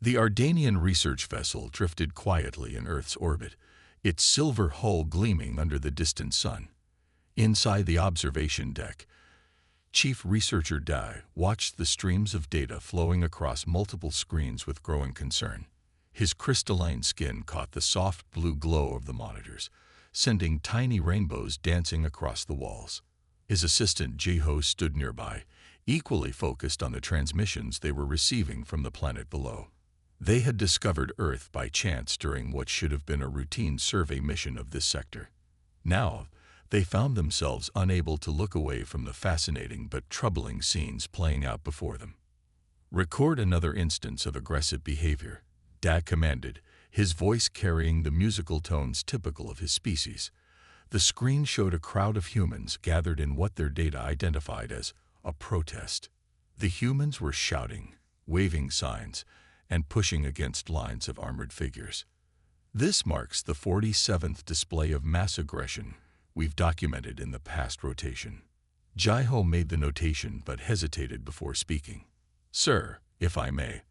The Ardanian research vessel drifted quietly in Earth's orbit, its silver hull gleaming under the distant sun. Inside the observation deck, Chief Researcher Dai watched the streams of data flowing across multiple screens with growing concern. His crystalline skin caught the soft blue glow of the monitors, sending tiny rainbows dancing across the walls. His assistant Jeho stood nearby, equally focused on the transmissions they were receiving from the planet below. They had discovered Earth by chance during what should have been a routine survey mission of this sector. Now, they found themselves unable to look away from the fascinating but troubling scenes playing out before them. "Record another instance of aggressive behavior," Dai commanded, his voice carrying the musical tones typical of his species. The screen showed a crowd of humans gathered in what their data identified as a protest. The humans were shouting, waving signs, and pushing against lines of armored figures. "This marks the 47th display of mass aggression we've documented in the past rotation." Jeho made the notation but hesitated before speaking. "Sir, if I may,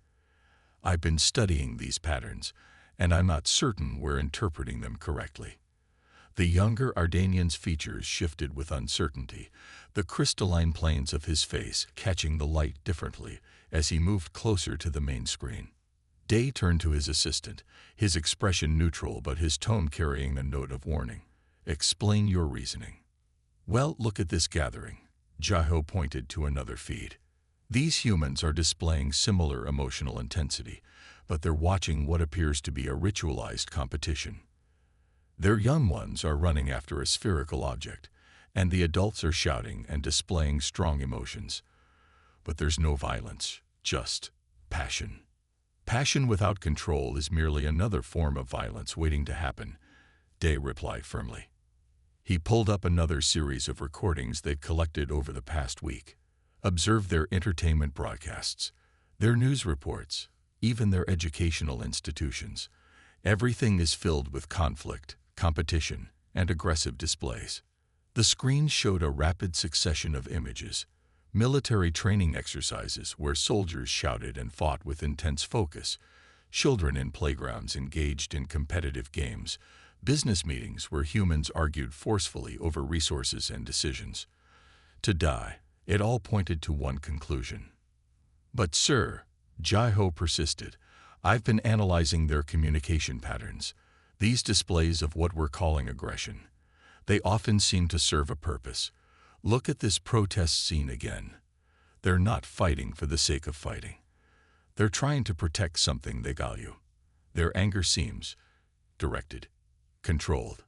I've been studying these patterns, and I'm not certain we're interpreting them correctly." The younger Ardanian's features shifted with uncertainty, the crystalline planes of his face catching the light differently as he moved closer to the main screen. Dai turned to his assistant, his expression neutral but his tone carrying a note of warning. "Explain your reasoning." "Well, look at this gathering." Jeho pointed to another feed. "These humans are displaying similar emotional intensity, but they're watching what appears to be a ritualized competition. Their young ones are running after a spherical object, and the adults are shouting and displaying strong emotions. But there's no violence, just passion. Passion without control is merely another form of violence waiting to happen," Dai replied firmly. He pulled up another series of recordings they'd collected over the past week. Observe their entertainment broadcasts, their news reports, even their educational institutions. Everything is filled with conflict, competition, and aggressive displays. The screen showed a rapid succession of images, military training exercises where soldiers shouted and fought with intense focus, children in playgrounds engaged in competitive games, business meetings where humans argued forcefully over resources and decisions. To Dai, it all pointed to one conclusion. "But sir," Jeho persisted, "I've been analyzing their communication patterns. These displays of what we're calling aggression, they often seem to serve a purpose. Look at this protest scene again. They're not fighting for the sake of fighting. They're trying to protect something they value. Their anger seems directed, controlled."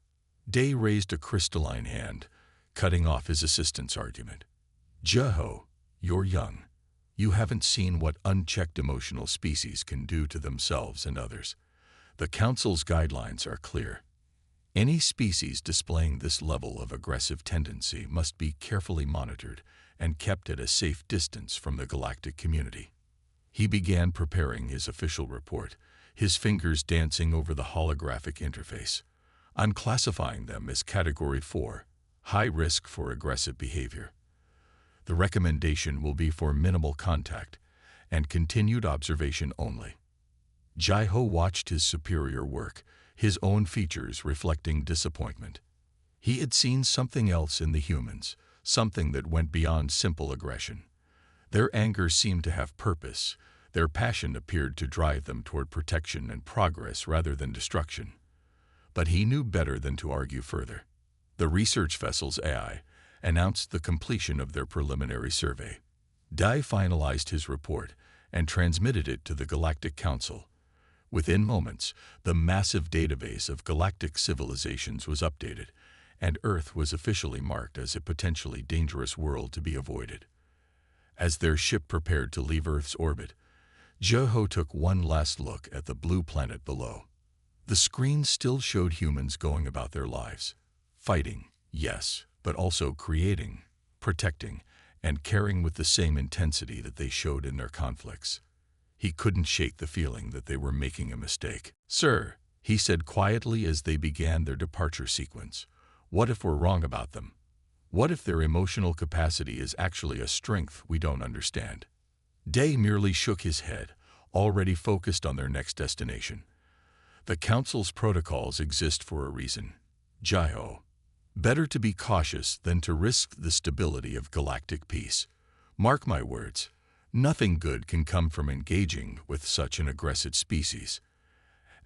Dai raised a crystalline hand, cutting off his assistant's argument. "Jeho, you're young. You haven't seen what unchecked emotional species can do to themselves and others. The Council's guidelines are clear. Any species displaying this level of aggressive tendency must be carefully monitored and kept at a safe distance from the galactic community." He began preparing his official report, his fingers dancing over the holographic interface. "I'm classifying them as Category 4, high risk for aggressive behavior. The recommendation will be for minimal contact and continued observation only." Jeho watched his superior work, his own features reflecting disappointment. He had seen something else in the humans, something that went beyond simple aggression. Their anger seemed to have purpose. Their passion appeared to drive them toward protection and progress rather than destruction. But he knew better than to argue further. The research vessel's AI announced the completion of their preliminary survey. Dai finalized his report and transmitted it to the Galactic Council. Within moments, the massive database of galactic civilizations was updated, and Earth was officially marked as a potentially dangerous world to be avoided. As their ship prepared to leave Earth's orbit, Jeho took one last look at the blue planet below. The screen still showed humans going about their lives, fighting, yes, but also creating, protecting, and caring with the same intensity that they showed in their conflicts. He couldn't shake the feeling that they were making a mistake. "Sir," he said quietly as they began their departure sequence, "what if we're wrong about them? What if their emotional capacity is actually a strength we don't understand?" Dai merely shook his head, already focused on their next destination. The Council's protocols exist for a reason. Jai-ho. Better to be cautious than to risk the stability of galactic peace. Mark my words, nothing good can come from engaging with such an aggressive species.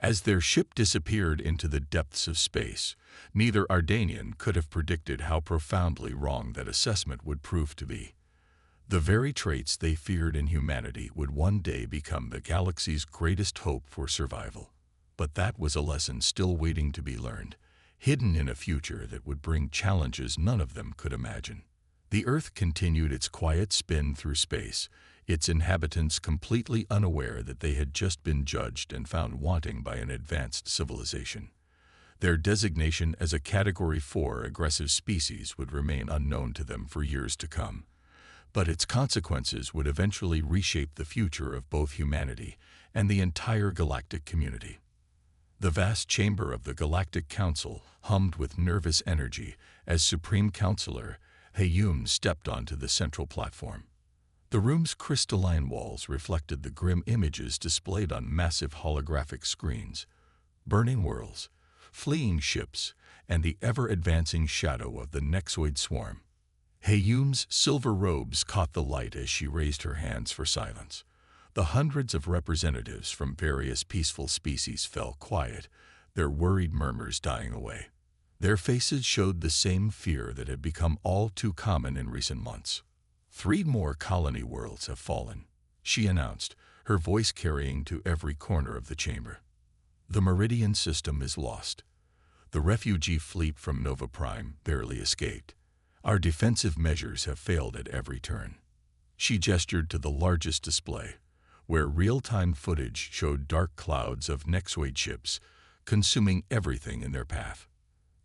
As their ship disappeared into the depths of space, neither Ardanian could have predicted how profoundly wrong that assessment would prove to be. The very traits they feared in humanity would one day become the galaxy's greatest hope for survival. But that was a lesson still waiting to be learned, hidden in a future that would bring challenges none of them could imagine. The Earth continued its quiet spin through space, its inhabitants completely unaware that they had just been judged and found wanting by an advanced civilization. Their designation as a Category 4 aggressive species would remain unknown to them for years to come. But its consequences would eventually reshape the future of both humanity and the entire galactic community. The vast chamber of the Galactic Council hummed with nervous energy as Supreme Counselor Heyum stepped onto the central platform. The room's crystalline walls reflected the grim images displayed on massive holographic screens: burning worlds, fleeing ships, and the ever-advancing shadow of the Nexoid swarm. Heyum's silver robes caught the light as she raised her hands for silence. The hundreds of representatives from various peaceful species fell quiet, their worried murmurs dying away. Their faces showed the same fear that had become all too common in recent months. 3 more colony worlds have fallen, she announced, her voice carrying to every corner of the chamber. The Meridian system is lost. The refugee fleet from Nova Prime barely escaped. Our defensive measures have failed at every turn. She gestured to the largest display, where real-time footage showed dark clouds of Nexoid ships consuming everything in their path.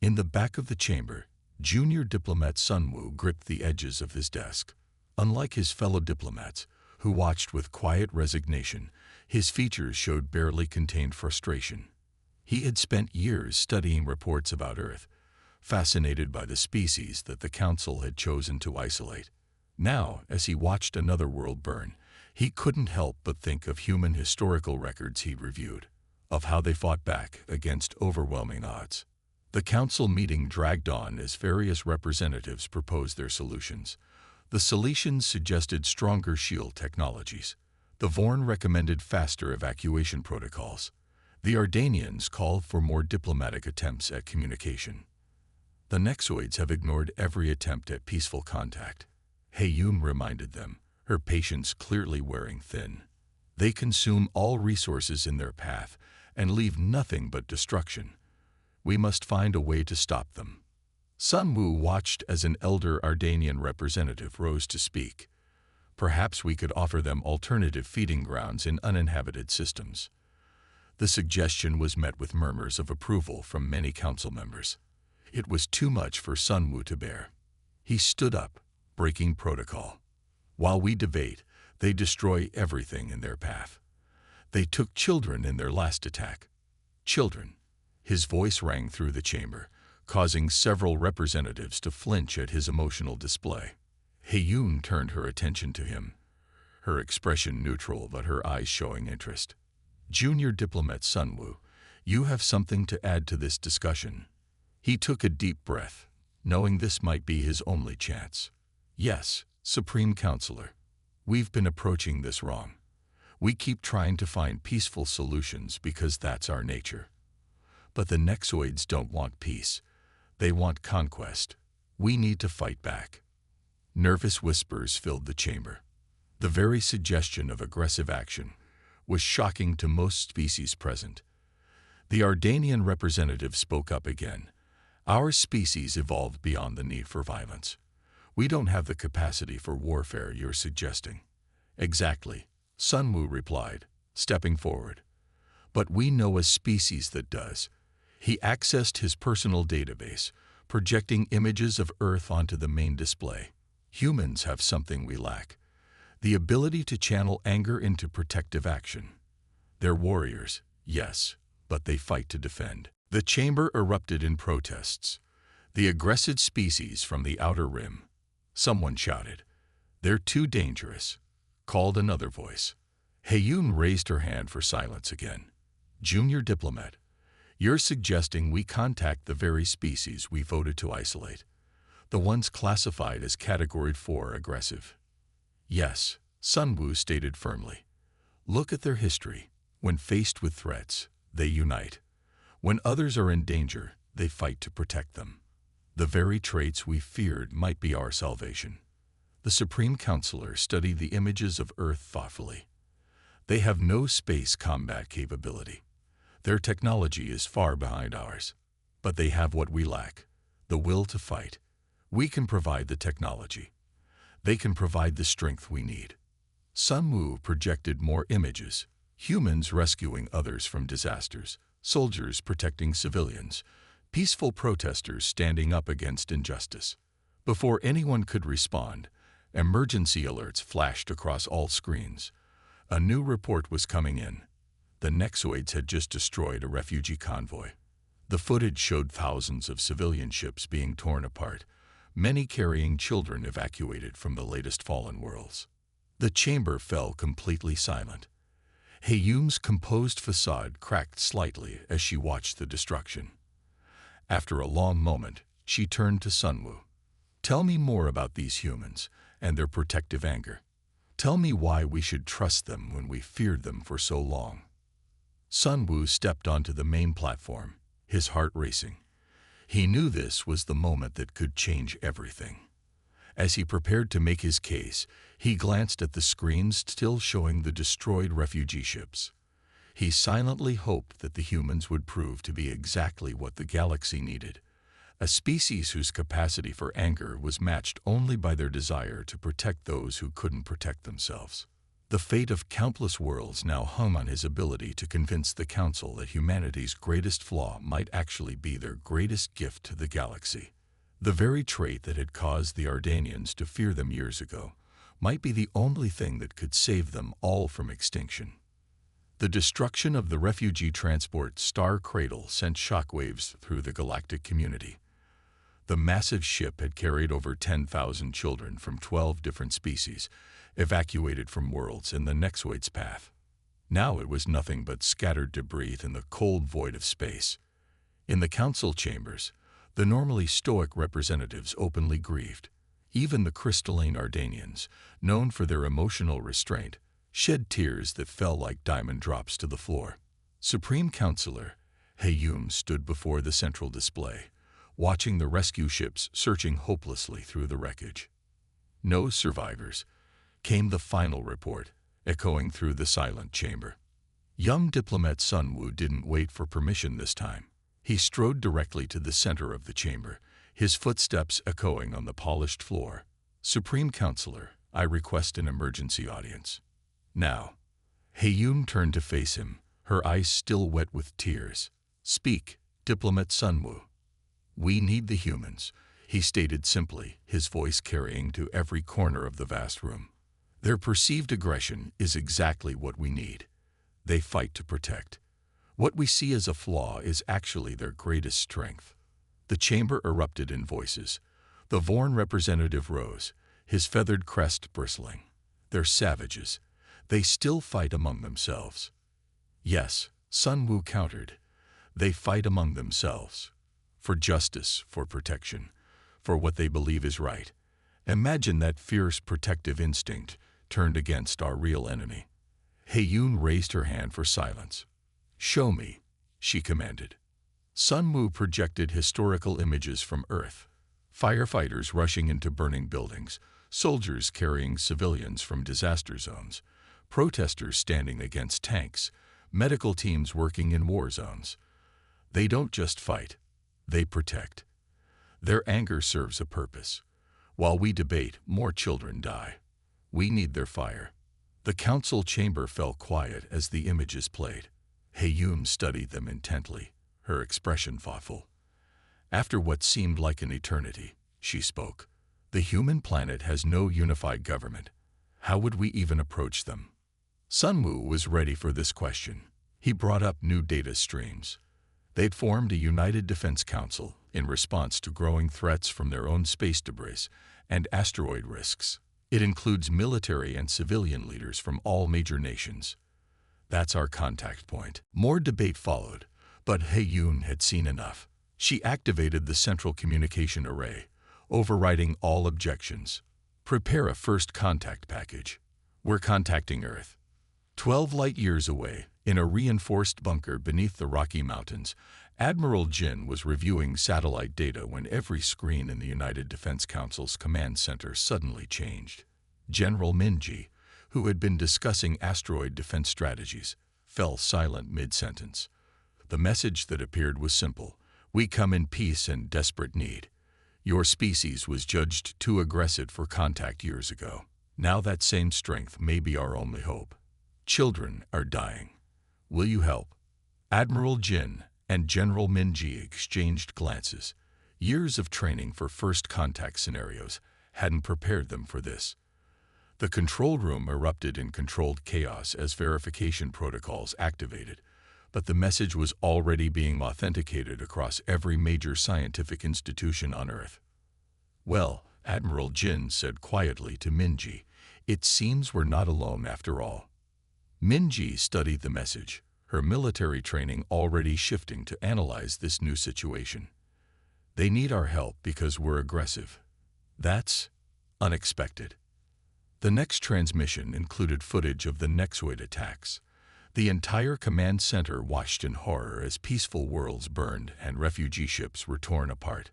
In the back of the chamber, junior diplomat Sunwoo gripped the edges of his desk. Unlike his fellow diplomats, who watched with quiet resignation, his features showed barely contained frustration. He had spent years studying reports about Earth, fascinated by the species that the Council had chosen to isolate. Now, as he watched another world burn, he couldn't help but think of human historical records he'd reviewed, of how they fought back against overwhelming odds. The Council meeting dragged on as various representatives proposed their solutions. The Salesians suggested stronger shield technologies. The Vorn recommended faster evacuation protocols. The Ardanians called for more diplomatic attempts at communication. The Nexoids have ignored every attempt at peaceful contact, Heyum reminded them, her patience clearly wearing thin. They consume all resources in their path and leave nothing but destruction. We must find a way to stop them. Sunwoo watched as an elder Ardanian representative rose to speak. Perhaps we could offer them alternative feeding grounds in uninhabited systems. The suggestion was met with murmurs of approval from many council members. It was too much for Sunwoo to bear. He stood up, breaking protocol. While we debate, they destroy everything in their path. They took children in their last attack. Children. His voice rang through the chamber, causing several representatives to flinch at his emotional display. Heyun turned her attention to him, her expression neutral but her eyes showing interest. Junior diplomat Sunwoo, you have something to add to this discussion. He took a deep breath, knowing this might be his only chance. Yes, Supreme Counselor. We've been approaching this wrong. We keep trying to find peaceful solutions because that's our nature. But the Nexoids don't want peace. They want conquest. We need to fight back. Nervous whispers filled the chamber. The very suggestion of aggressive action was shocking to most species present. The Ardanian representative spoke up again. Our species evolved beyond the need for violence. We don't have the capacity for warfare you're suggesting. Exactly, Sunwoo replied, stepping forward. But we know a species that does. He accessed his personal database, projecting images of Earth onto the main display. Humans have something we lack: the ability to channel anger into protective action. They're warriors, yes, but they fight to defend. The chamber erupted in protests. The aggressive species from the outer rim. Someone shouted, "They're too dangerous," called another voice. Heyoon raised her hand for silence again. Junior diplomat, you're suggesting we contact the very species we voted to isolate, the ones classified as Category 4 aggressive. Yes, Sunwoo stated firmly. Look at their history. When faced with threats, they unite. When others are in danger, they fight to protect them. The very traits we feared might be our salvation. The Supreme Counselor studied the images of Earth thoughtfully. They have no space combat capability. Their technology is far behind ours. But they have what we lack, the will to fight. We can provide the technology. They can provide the strength we need. Sunwoo projected more images. Humans rescuing others from disasters, soldiers protecting civilians, peaceful protesters standing up against injustice. Before anyone could respond, emergency alerts flashed across all screens. A new report was coming in. The Nexoids had just destroyed a refugee convoy. The footage showed thousands of civilian ships being torn apart, many carrying children evacuated from the latest fallen worlds. The chamber fell completely silent. Heyoon's composed facade cracked slightly as she watched the destruction. After a long moment, she turned to Sunwoo. Tell me more about these humans and their protective anger. Tell me why we should trust them when we feared them for so long. Sunwoo stepped onto the main platform, his heart racing. He knew this was the moment that could change everything. As he prepared to make his case, he glanced at the screens still showing the destroyed refugee ships. He silently hoped that the humans would prove to be exactly what the galaxy needed, a species whose capacity for anger was matched only by their desire to protect those who couldn't protect themselves. The fate of countless worlds now hung on his ability to convince the Council that humanity's greatest flaw might actually be their greatest gift to the galaxy. The very trait that had caused the Ardanians to fear them years ago might be the only thing that could save them all from extinction. The destruction of the refugee transport Star Cradle sent shockwaves through the galactic community. The massive ship had carried over 10,000 children from 12 different species, evacuated from worlds in the Nexoid's path. Now it was nothing but scattered debris in the cold void of space. In the council chambers, the normally stoic representatives openly grieved. Even the crystalline Ardanians, known for their emotional restraint, shed tears that fell like diamond drops to the floor. Supreme Counselor Heyoon stood before the central display, watching the rescue ships searching hopelessly through the wreckage. No survivors, came the final report, echoing through the silent chamber. Young diplomat Sunwoo didn't wait for permission this time. He strode directly to the center of the chamber, his footsteps echoing on the polished floor. Supreme Counselor, I request an emergency audience. Now. Heyoon turned to face him, her eyes still wet with tears. Speak, diplomat Sunwoo. We need the humans, he stated simply, his voice carrying to every corner of the vast room. Their perceived aggression is exactly what we need. They fight to protect. What we see as a flaw is actually their greatest strength. The chamber erupted in voices. The Vorn representative rose, his feathered crest bristling. They're savages. They still fight among themselves. Yes, Sunwoo countered. They fight among themselves. For justice, for protection, for what they believe is right. Imagine that fierce protective instinct turned against our real enemy. Heyoon raised her hand for silence. Show me, she commanded. Sunwoo projected historical images from Earth. Firefighters rushing into burning buildings, soldiers carrying civilians from disaster zones, protesters standing against tanks, medical teams working in war zones. They don't just fight, they protect. Their anger serves a purpose. While we debate, more children die. We need their fire. The council chamber fell quiet as the images played. Heyoon studied them intently, her expression thoughtful. After what seemed like an eternity, she spoke. The human planet has no unified government. How would we even approach them? Sunwoo was ready for this question. He brought up new data streams. They'd formed a United Defense Council in response to growing threats from their own space debris and asteroid risks. It includes military and civilian leaders from all major nations. That's our contact point. More debate followed, but He-Yun had seen enough. She activated the central communication array, overriding all objections. Prepare a first contact package. We're contacting Earth. 12 light-years away, in a reinforced bunker beneath the Rocky Mountains, Admiral Jin was reviewing satellite data when every screen in the United Defense Council's command center suddenly changed. General Minji, who had been discussing asteroid defense strategies, fell silent mid-sentence. The message that appeared was simple: "We come in peace and desperate need. Your species was judged too aggressive for contact years ago. Now that same strength may be our only hope. Children are dying. Will you help?" Admiral Jin and General Minji exchanged glances. Years of training for first contact scenarios hadn't prepared them for this. The control room erupted in controlled chaos as verification protocols activated, but the message was already being authenticated across every major scientific institution on Earth. "Well," Admiral Jin said quietly to Minji, "it seems we're not alone after all." Minji studied the message, her military training already shifting to analyze this new situation. "They need our help because we're aggressive. That's unexpected." The next transmission included footage of the Nexoid attacks. The entire command center watched in horror as peaceful worlds burned and refugee ships were torn apart.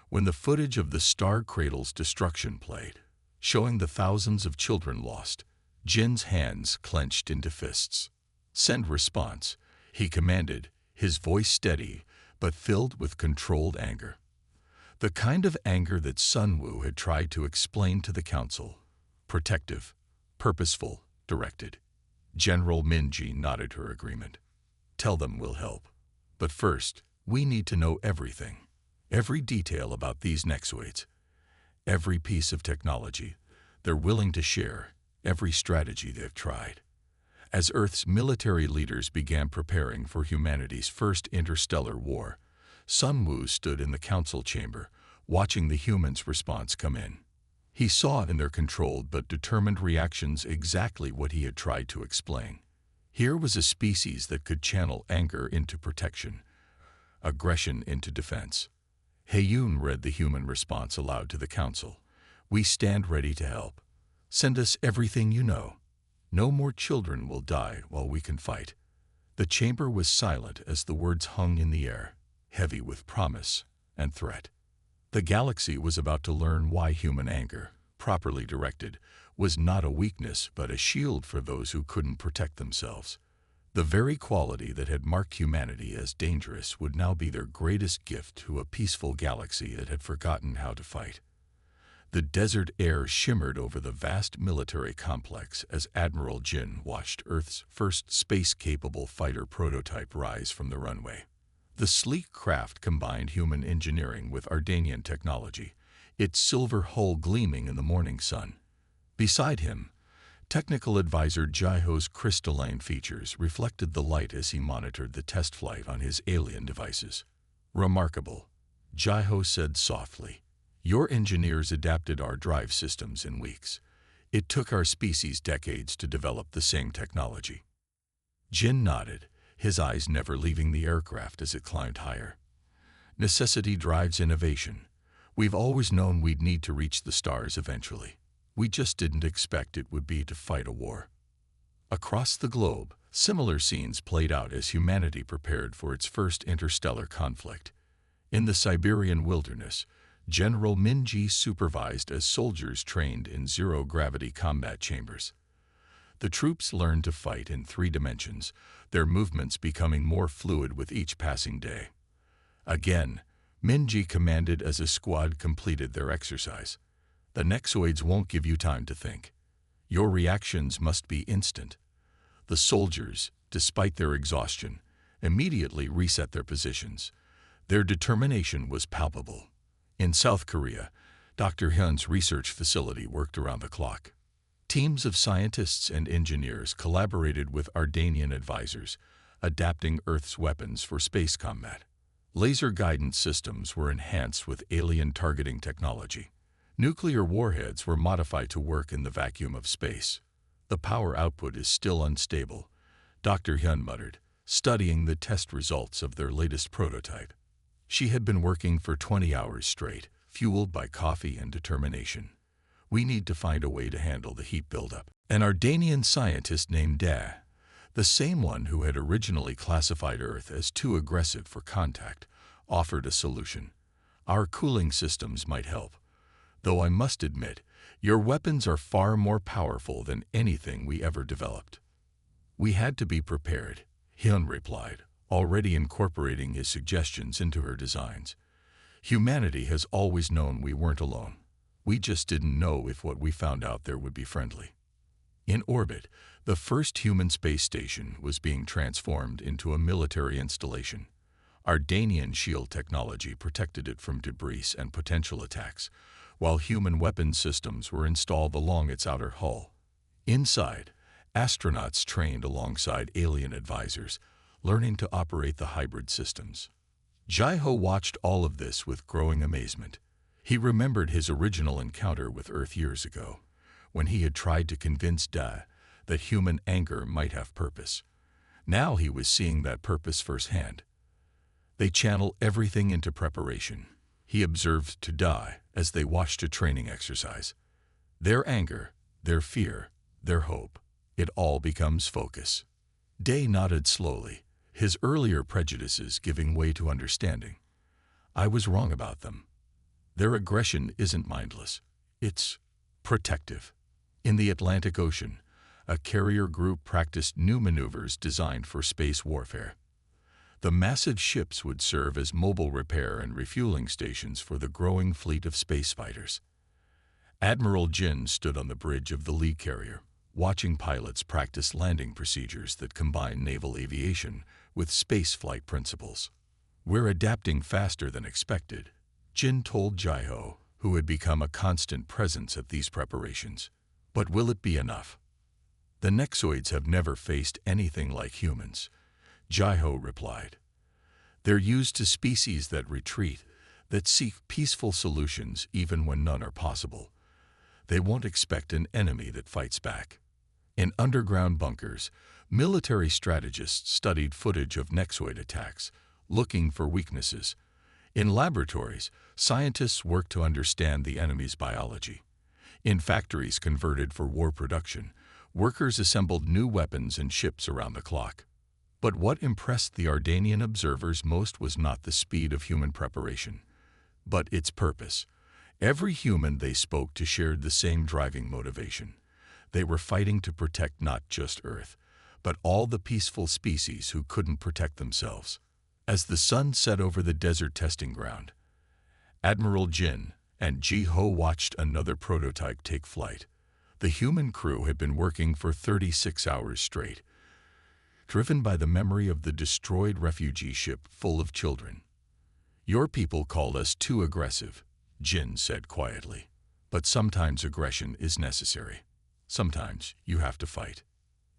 When the footage of the Star Cradle's destruction played, showing the thousands of children lost, Jin's hands clenched into fists. "Send response," he commanded, his voice steady but filled with controlled anger. The kind of anger that Sun Wu had tried to explain to the Council. Protective, purposeful, directed. General Minji nodded her agreement. "Tell them we'll help. But first, we need to know everything. Every detail about these Nexoids. Every piece of technology they're willing to share, every strategy they've tried." As Earth's military leaders began preparing for humanity's first interstellar war, Sun Wu stood in the council chamber, watching the humans' response come in. He saw in their controlled but determined reactions exactly what he had tried to explain. Here was a species that could channel anger into protection, aggression into defense. He-Yun read the human response aloud to the council. "We stand ready to help. Send us everything you know. No more children will die while we can fight." The chamber was silent as the words hung in the air, heavy with promise and threat. The galaxy was about to learn why human anger, properly directed, was not a weakness but a shield for those who couldn't protect themselves. The very quality that had marked humanity as dangerous would now be their greatest gift to a peaceful galaxy that had forgotten how to fight. The desert air shimmered over the vast military complex as Admiral Jin watched Earth's first space-capable fighter prototype rise from the runway. The sleek craft combined human engineering with Ardanian technology, its silver hull gleaming in the morning sun. Beside him, technical advisor Jaiho's crystalline features reflected the light as he monitored the test flight on his alien devices. "Remarkable," Jaiho said softly. "Your engineers adapted our drive systems in weeks. It took our species decades to develop the same technology." Jin nodded, his eyes never leaving the aircraft as it climbed higher. "Necessity drives innovation. We've always known we'd need to reach the stars eventually. We just didn't expect it would be to fight a war." Across the globe, similar scenes played out as humanity prepared for its first interstellar conflict. In the Siberian wilderness, General Minji supervised as soldiers trained in zero-gravity combat chambers. The troops learned to fight in 3 dimensions, their movements becoming more fluid with each passing day. Again, Minji commanded as a squad completed their exercise. "The Nexoids won't give you time to think. Your reactions must be instant." The soldiers, despite their exhaustion, immediately reset their positions. Their determination was palpable. In South Korea, Dr. Hyun's research facility worked around the clock. Teams of scientists and engineers collaborated with Ardanian advisors, adapting Earth's weapons for space combat. Laser guidance systems were enhanced with alien targeting technology. Nuclear warheads were modified to work in the vacuum of space. The power output is still unstable, Dr. Hyun muttered, studying the test results of their latest prototype. She had been working for 20 hours straight, fueled by coffee and determination. We need to find a way to handle the heat buildup. An Ardanian scientist named Da, the same one who had originally classified Earth as too aggressive for contact, offered a solution. Our cooling systems might help. Though I must admit, your weapons are far more powerful than anything we ever developed. We had to be prepared, Hyun replied, already incorporating his suggestions into her designs. Humanity has always known we weren't alone. We just didn't know if what we found out there would be friendly. In orbit, the first human space station was being transformed into a military installation. Ardanian shield technology protected it from debris and potential attacks, while human weapons systems were installed along its outer hull. Inside, astronauts trained alongside alien advisors, learning to operate the hybrid systems. Jai-ho watched all of this with growing amazement. He remembered his original encounter with Earth years ago, when he had tried to convince Da that human anger might have purpose. Now he was seeing that purpose firsthand. They channel everything into preparation, he observed to Da as they watched a training exercise. Their anger, their fear, their hope, it all becomes focus. Da nodded slowly, his earlier prejudices giving way to understanding. I was wrong about them. Their aggression isn't mindless. It's protective. In the Atlantic Ocean, a carrier group practiced new maneuvers designed for space warfare. The massive ships would serve as mobile repair and refueling stations for the growing fleet of space fighters. Admiral Jin stood on the bridge of the lead carrier, watching pilots practice landing procedures that combine naval aviation with spaceflight principles. We're adapting faster than expected, Jin told Jai-ho, who had become a constant presence at these preparations. But will it be enough? The Nexoids have never faced anything like humans, Jai-ho replied. They're used to species that retreat, that seek peaceful solutions even when none are possible. They won't expect an enemy that fights back. In underground bunkers, military strategists studied footage of Nexoid attacks, looking for weaknesses. In laboratories, scientists worked to understand the enemy's biology. In factories converted for war production, workers assembled new weapons and ships around the clock. But what impressed the Ardanian observers most was not the speed of human preparation, but its purpose. Every human they spoke to shared the same driving motivation. They were fighting to protect not just Earth, but all the peaceful species who couldn't protect themselves. As the sun set over the desert testing ground, Admiral Jin and Ji-ho watched another prototype take flight. The human crew had been working for 36 hours straight, driven by the memory of the destroyed refugee ship full of children. Your people called us too aggressive, Jin said quietly. But sometimes aggression is necessary. Sometimes you have to fight.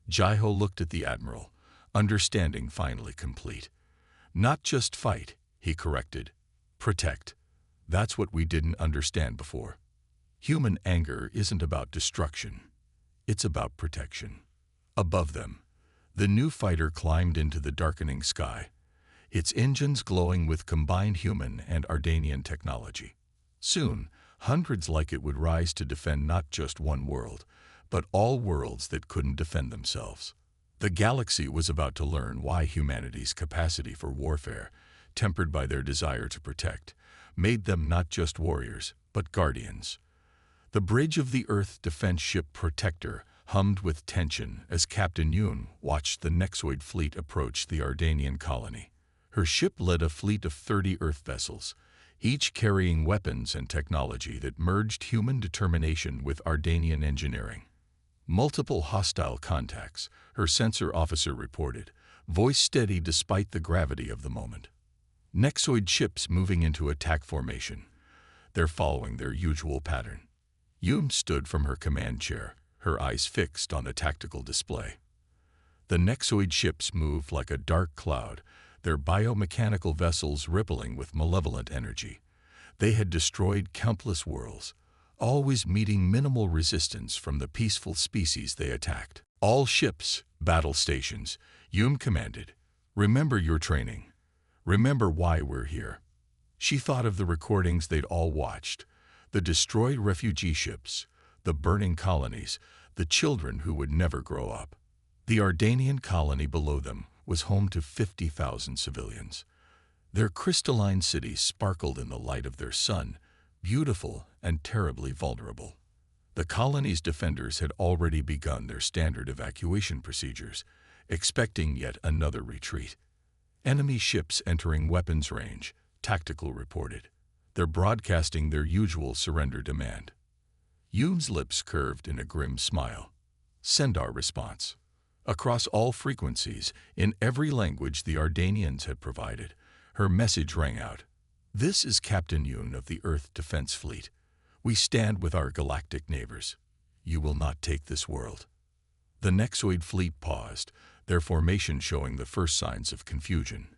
Jai-ho looked at the admiral, understanding finally complete. Not just fight, he corrected. Protect. That's what we didn't understand before. Human anger isn't about destruction. It's about protection. Above them, the new fighter climbed into the darkening sky, its engines glowing with combined human and Ardanian technology. Soon, hundreds like it would rise to defend not just one world, but all worlds that couldn't defend themselves. The galaxy was about to learn why humanity's capacity for warfare, tempered by their desire to protect, made them not just warriors, but guardians. The bridge of the Earth defense ship Protector hummed with tension as Captain Yoon watched the Nexoid fleet approach the Ardanian colony. Her ship led a fleet of 30 Earth vessels, each carrying weapons and technology that merged human determination with Ardanian engineering. Multiple hostile contacts, her sensor officer reported, voice steady despite the gravity of the moment. Nexoid ships moving into attack formation. They're following their usual pattern. Yoon stood from her command chair, her eyes fixed on the tactical display. The Nexoid ships moved like a dark cloud, their biomechanical vessels rippling with malevolent energy. They had destroyed countless worlds, always meeting minimal resistance from the peaceful species they attacked. All ships, battle stations, Yum commanded. Remember your training. Remember why we're here. She thought of the recordings they'd all watched, the destroyed refugee ships, the burning colonies, the children who would never grow up. The Ardanian colony below them was home to 50,000 civilians. Their crystalline cities sparkled in the light of their sun, beautiful and terribly vulnerable. The colony's defenders had already begun their standard evacuation procedures, expecting yet another retreat. Enemy ships entering weapons range, Tactical reported. They're broadcasting their usual surrender demand. Yoon's lips curved in a grim smile. Send our response. Across all frequencies, in every language the Ardanians had provided, her message rang out. This is Captain Yoon of the Earth Defense Fleet. We stand with our galactic neighbors. You will not take this world. The Nexoid fleet paused, their formation showing the first signs of confusion.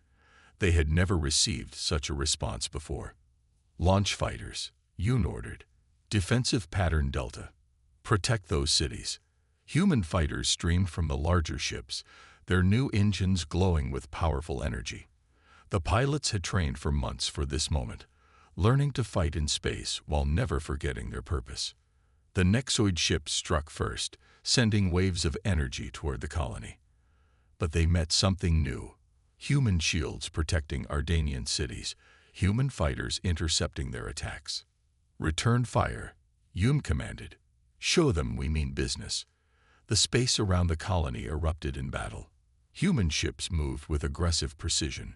They had never received such a response before. Launch fighters, Yoon ordered. Defensive pattern Delta. Protect those cities. Human fighters streamed from the larger ships, their new engines glowing with powerful energy. The pilots had trained for months for this moment, learning to fight in space while never forgetting their purpose. The Nexoid ships struck first, sending waves of energy toward the colony. But they met something new. Human shields protecting Ardanian cities, human fighters intercepting their attacks. Return fire, Yum commanded. Show them we mean business. The space around the colony erupted in battle. Human ships moved with aggressive precision,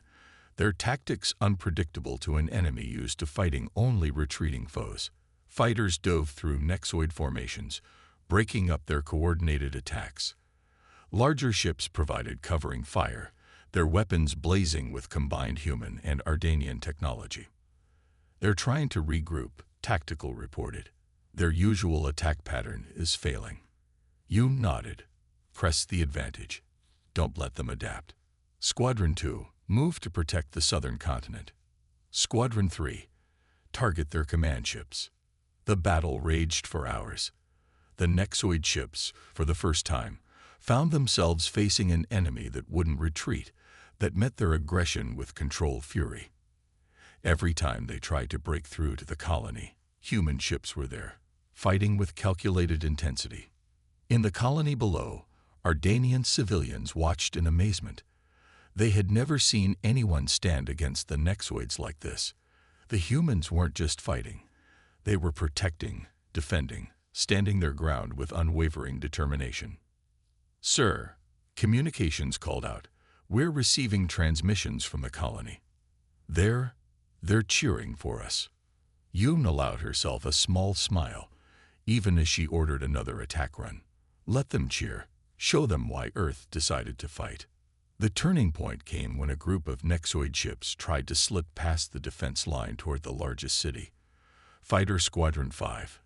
their tactics unpredictable to an enemy used to fighting only retreating foes. Fighters dove through Nexoid formations, breaking up their coordinated attacks. Larger ships provided covering fire, their weapons blazing with combined human and Ardanian technology. They're trying to regroup, Tactical reported. Their usual attack pattern is failing. Yoon nodded. Press the advantage. Don't let them adapt. Squadron 2, move to protect the southern continent. Squadron 3, target their command ships. The battle raged for hours. The Nexoid ships, for the first time, found themselves facing an enemy that wouldn't retreat, that met their aggression with controlled fury. Every time they tried to break through to the colony, human ships were there, fighting with calculated intensity. In the colony below, Ardanian civilians watched in amazement. They had never seen anyone stand against the Nexoids like this. The humans weren't just fighting. They were protecting, defending, standing their ground with unwavering determination. Sir, communications called out. We're receiving transmissions from the colony. They're cheering for us. Yoon allowed herself a small smile, even as she ordered another attack run. Let them cheer. Show them why Earth decided to fight. The turning point came when a group of Nexoid ships tried to slip past the defense line toward the largest city. Fighter Squadron 5,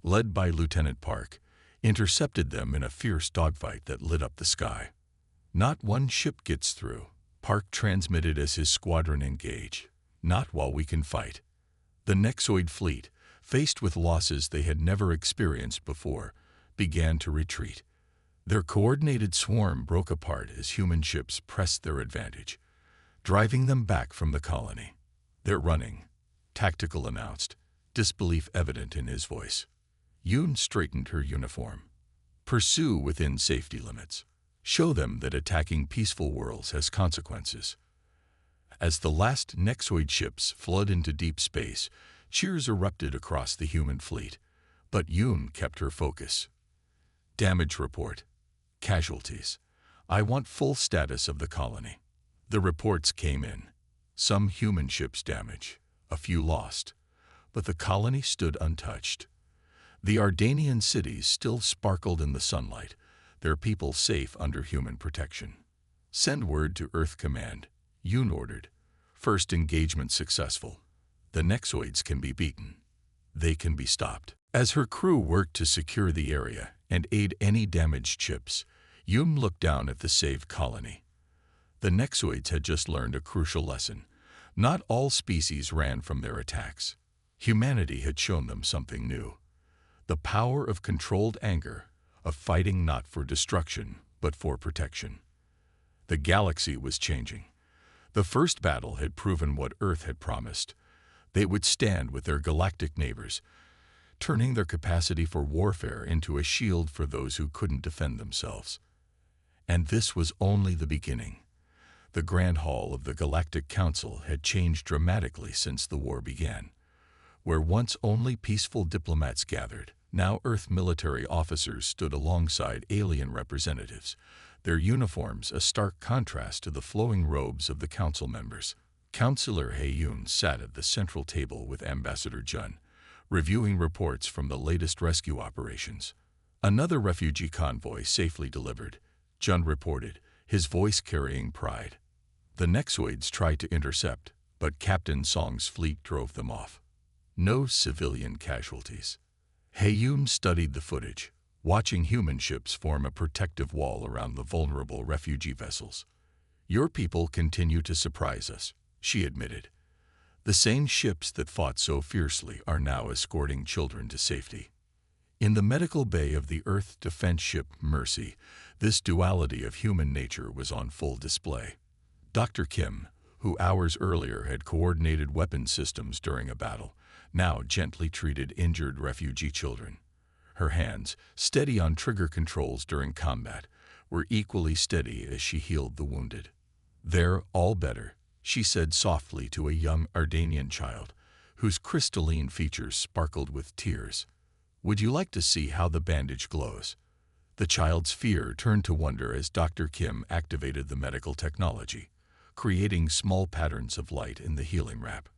led by Lieutenant Park, intercepted them in a fierce dogfight that lit up the sky. Not one ship gets through, Park transmitted as his squadron engaged. Not while we can fight. The Nexoid fleet, faced with losses they had never experienced before, began to retreat. Their coordinated swarm broke apart as human ships pressed their advantage, driving them back from the colony. They're running, Tactical announced, disbelief evident in his voice. Yoon straightened her uniform. Pursue within safety limits. Show them that attacking peaceful worlds has consequences. As the last Nexoid ships flood into deep space, cheers erupted across the human fleet, but Yoon kept her focus. Damage report. Casualties. I want full status of the colony. The reports came in. Some human ships damaged, a few lost, but the colony stood untouched. The Ardanian cities still sparkled in the sunlight, their people safe under human protection. Send word to Earth Command, Yoon ordered. First engagement successful. The Nexoids can be beaten. They can be stopped. As her crew worked to secure the area and aid any damaged ships, Yoon looked down at the saved colony. The Nexoids had just learned a crucial lesson. Not all species ran from their attacks. Humanity had shown them something new. The power of controlled anger, of fighting not for destruction, but for protection. The galaxy was changing. The first battle had proven what Earth had promised. They would stand with their galactic neighbors, turning their capacity for warfare into a shield for those who couldn't defend themselves. And this was only the beginning. The Grand Hall of the Galactic Council had changed dramatically since the war began. Where once only peaceful diplomats gathered, now Earth military officers stood alongside alien representatives, their uniforms a stark contrast to the flowing robes of the council members. Councillor He-Yun sat at the central table with Ambassador Jun, reviewing reports from the latest rescue operations. Another refugee convoy safely delivered, Jun reported, his voice carrying pride. The Nexoids tried to intercept, but Captain Song's fleet drove them off. No civilian casualties. He-Yun studied the footage, watching human ships form a protective wall around the vulnerable refugee vessels. Your people continue to surprise us, she admitted. The same ships that fought so fiercely are now escorting children to safety. In the medical bay of the Earth defense ship Mercy, this duality of human nature was on full display. Dr. Kim, who hours earlier had coordinated weapon systems during a battle, now gently treated injured refugee children. Her hands, steady on trigger controls during combat, were equally steady as she healed the wounded. "They're all better," she said softly to a young Ardanian child, whose crystalline features sparkled with tears. "Would you like to see how the bandage glows?" The child's fear turned to wonder as Dr. Kim activated the medical technology, creating small patterns of light in the healing wrap.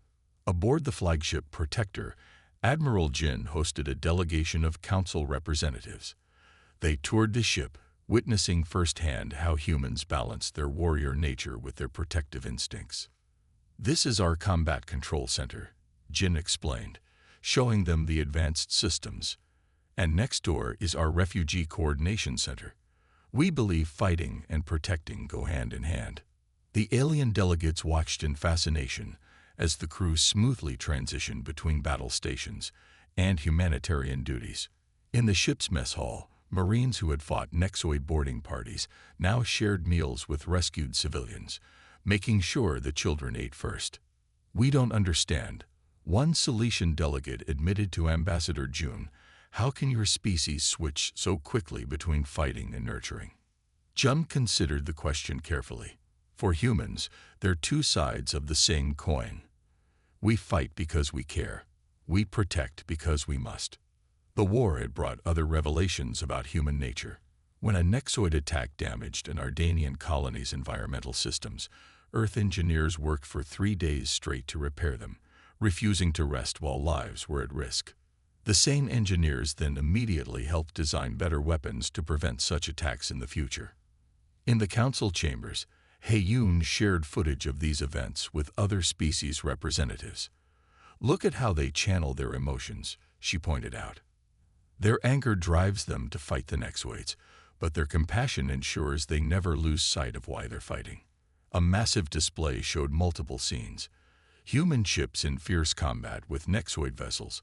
Aboard the flagship Protector, Admiral Jin hosted a delegation of council representatives. They toured the ship, witnessing firsthand how humans balanced their warrior nature with their protective instincts. "This is our combat control center," Jin explained, showing them the advanced systems. "And next door is our refugee coordination center. We believe fighting and protecting go hand in hand." The alien delegates watched in fascination as the crew smoothly transitioned between battle stations and humanitarian duties. In the ship's mess hall, Marines who had fought Nexoid boarding parties now shared meals with rescued civilians, making sure the children ate first. "We don't understand," one Silesian delegate admitted to Ambassador Jun. "How can your species switch so quickly between fighting and nurturing?" Jun considered the question carefully. For humans, they're two sides of the same coin. We fight because we care. We protect because we must. The war had brought other revelations about human nature. When a Nexoid attack damaged an Ardanian colony's environmental systems, Earth engineers worked for 3 days straight to repair them, refusing to rest while lives were at risk. The same engineers then immediately helped design better weapons to prevent such attacks in the future. In the council chambers, He-Yun shared footage of these events with other species representatives. "Look at how they channel their emotions," she pointed out. "Their anger drives them to fight the Nexoids, but their compassion ensures they never lose sight of why they're fighting." A massive display showed multiple scenes. Human ships in fierce combat with Nexoid vessels,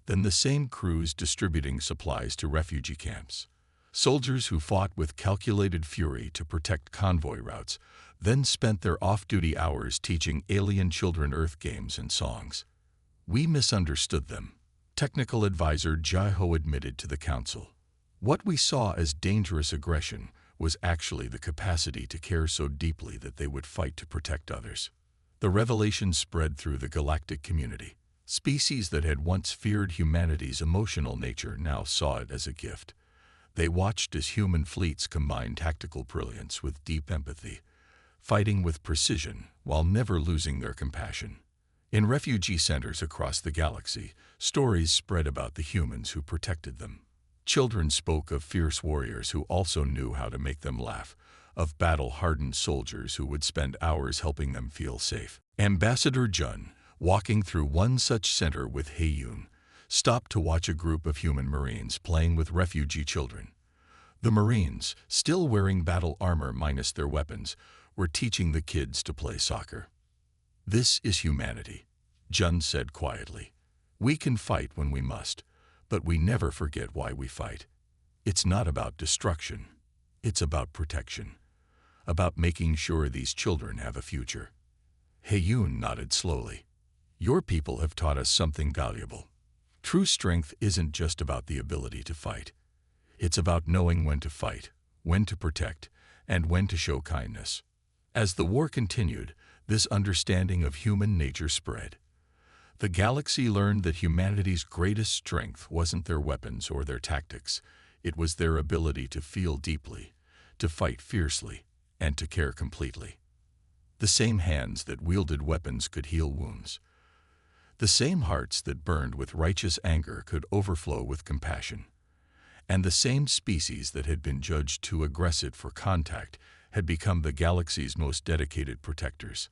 then the same crews distributing supplies to refugee camps. Soldiers who fought with calculated fury to protect convoy routes, then spent their off-duty hours teaching alien children Earth games and songs. "We misunderstood them," technical advisor Jai-Ho admitted to the council. "What we saw as dangerous aggression was actually the capacity to care so deeply that they would fight to protect others." The revelation spread through the galactic community. Species that had once feared humanity's emotional nature now saw it as a gift. They watched as human fleets combined tactical brilliance with deep empathy, fighting with precision while never losing their compassion. In refugee centers across the galaxy, stories spread about the humans who protected them. Children spoke of fierce warriors who also knew how to make them laugh, of battle-hardened soldiers who would spend hours helping them feel safe. Ambassador Jun, walking through one such center with He-Yun, stopped to watch a group of human Marines playing with refugee children. The Marines, still wearing battle armor minus their weapons, were teaching the kids to play soccer. "This is humanity," Jun said quietly. "We can fight when we must, But we never forget why we fight. It's not about destruction. It's about protection. About making sure these children have a future. Heyoon nodded slowly. Your people have taught us something valuable. True strength isn't just about the ability to fight. It's about knowing when to fight, when to protect, and when to show kindness. As the war continued, this understanding of human nature spread. The galaxy learned that humanity's greatest strength wasn't their weapons or their tactics. It was their ability to feel deeply, to fight fiercely, and to care completely. The same hands that wielded weapons could heal wounds. The same hearts that burned with righteous anger could overflow with compassion. And the same species that had been judged too aggressive for contact had become the galaxy's most dedicated protectors.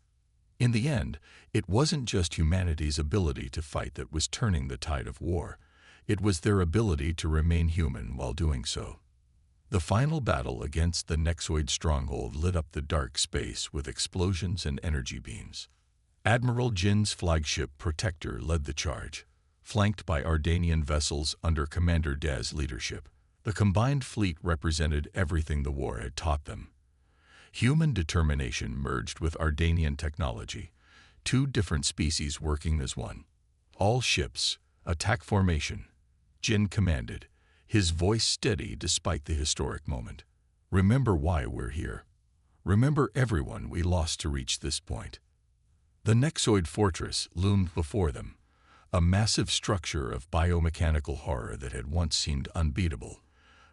In the end, it wasn't just humanity's ability to fight that was turning the tide of war. It was their ability to remain human while doing so. The final battle against the Nexoid stronghold lit up the dark space with explosions and energy beams. Admiral Jin's flagship Protector led the charge, flanked by Ardanian vessels under Commander Daz's leadership. The combined fleet represented everything the war had taught them. Human determination merged with Ardanian technology, two different species working as one. All ships, attack formation. Jin commanded, his voice steady despite the historic moment. Remember why we're here. Remember everyone we lost to reach this point. The Nexoid fortress loomed before them, a massive structure of biomechanical horror that had once seemed unbeatable.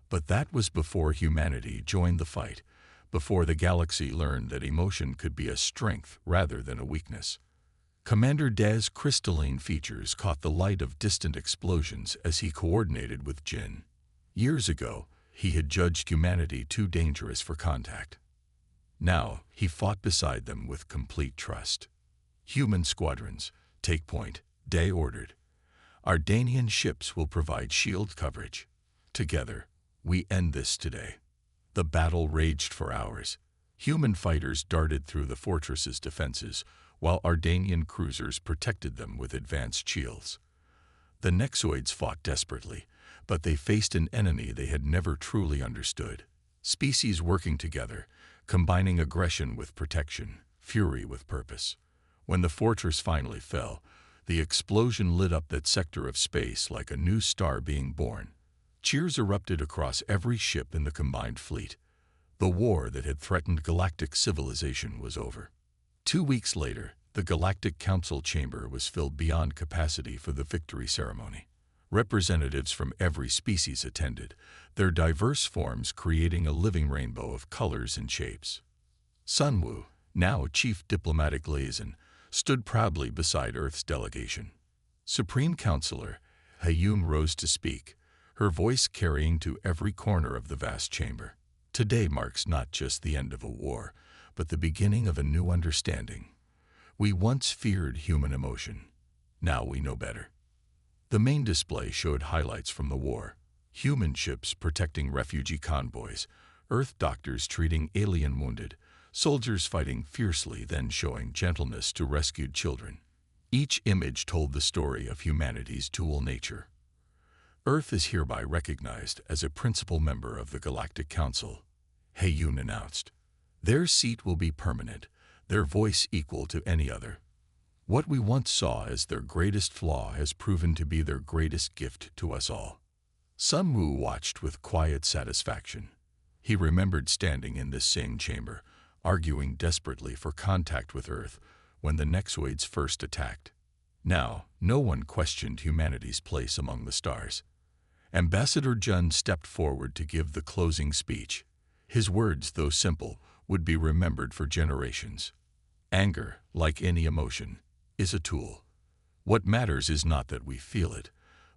But that was before humanity joined the fight, before the galaxy learned that emotion could be a strength rather than a weakness. Commander Daz's crystalline features caught the light of distant explosions as he coordinated with Jin. Years ago, he had judged humanity too dangerous for contact. Now, he fought beside them with complete trust. Human squadrons, take point, Daz ordered. Ardanian ships will provide shield coverage. Together, we end this today. The battle raged for hours. Human fighters darted through the fortress's defenses, while Ardanian cruisers protected them with advanced shields. The Nexoids fought desperately, but they faced an enemy they had never truly understood. Species working together, combining aggression with protection, fury with purpose. When the fortress finally fell, the explosion lit up that sector of space like a new star being born. Cheers erupted across every ship in the combined fleet. The war that had threatened galactic civilization was over. 2 weeks later, the Galactic Council chamber was filled beyond capacity for the victory ceremony. Representatives from every species attended, their diverse forms creating a living rainbow of colors and shapes. Sunwoo, now Chief Diplomatic Liaison, stood proudly beside Earth's delegation. Supreme Counselor Heyoon rose to speak, her voice carrying to every corner of the vast chamber. Today marks not just the end of a war, but the beginning of a new understanding. We once feared human emotion. Now we know better. The main display showed highlights from the war. Human ships protecting refugee convoys, Earth doctors treating alien wounded, soldiers fighting fiercely then showing gentleness to rescued children. Each image told the story of humanity's dual nature. Earth is hereby recognized as a principal member of the Galactic Council, Heyoon announced. Their seat will be permanent, their voice equal to any other. What we once saw as their greatest flaw has proven to be their greatest gift to us all. Sunwoo watched with quiet satisfaction. He remembered standing in this same chamber, arguing desperately for contact with Earth when the Nexoids first attacked. Now, no one questioned humanity's place among the stars. Ambassador Jun stepped forward to give the closing speech. His words, though simple, would be remembered for generations. Anger, like any emotion, is a tool. What matters is not that we feel it,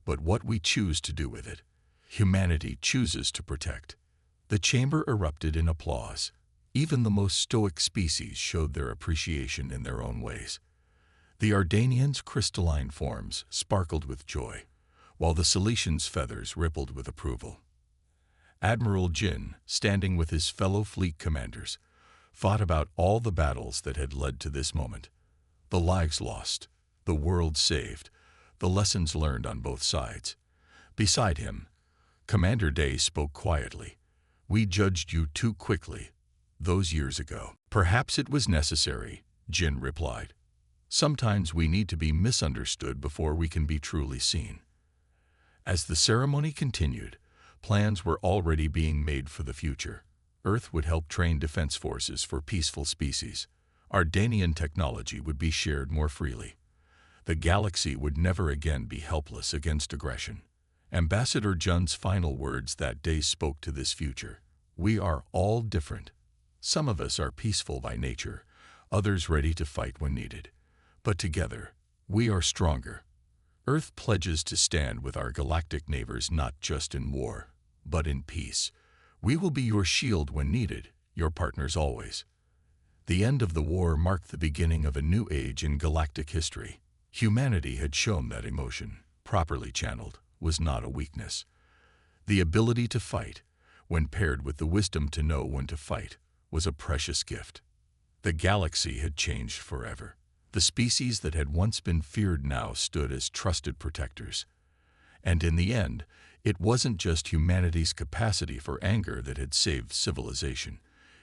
but what we choose to do with it. Humanity chooses to protect. The chamber erupted in applause. Even the most stoic species showed their appreciation in their own ways. The Ardanians' crystalline forms sparkled with joy, while the Celestians' feathers rippled with approval. Admiral Jin, standing with his fellow fleet commanders, thought about all the battles that had led to this moment. The lives lost, the world saved, the lessons learned on both sides. Beside him, Commander Day spoke quietly. "We judged you too quickly, those years ago." "Perhaps it was necessary," Jin replied. "Sometimes we need to be misunderstood before we can be truly seen." As the ceremony continued, plans were already being made for the future. Earth would help train defense forces for peaceful species. Ardanian technology would be shared more freely. The galaxy would never again be helpless against aggression. Ambassador Jun's final words that day spoke to this future. "We are all different. Some of us are peaceful by nature, others ready to fight when needed. But together, we are stronger." Earth pledges to stand with our galactic neighbors not just in war, but in peace. "We will be your shield when needed, your partners always." The end of the war marked the beginning of a new age in galactic history. Humanity had shown that emotion, properly channeled, was not a weakness. The ability to fight, when paired with the wisdom to know when to fight, was a precious gift. The galaxy had changed forever. The species that had once been feared now stood as trusted protectors. And in the end, it wasn't just humanity's capacity for anger that had saved civilization.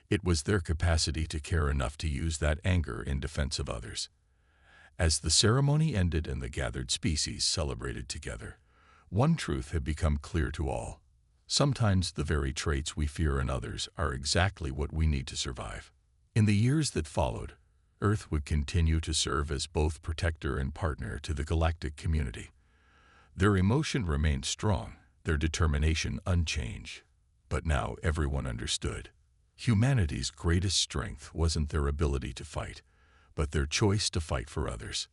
It was their capacity to care enough to use that anger in defense of others. As the ceremony ended and the gathered species celebrated together, one truth had become clear to all. Sometimes the very traits we fear in others are exactly what we need to survive. In the years that followed, Earth would continue to serve as both protector and partner to the galactic community. Their emotion remained strong, their determination unchanged. But now everyone understood. Humanity's greatest strength wasn't their ability to fight, but their choice to fight for others.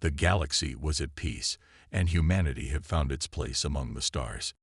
The galaxy was at peace, and humanity had found its place among the stars.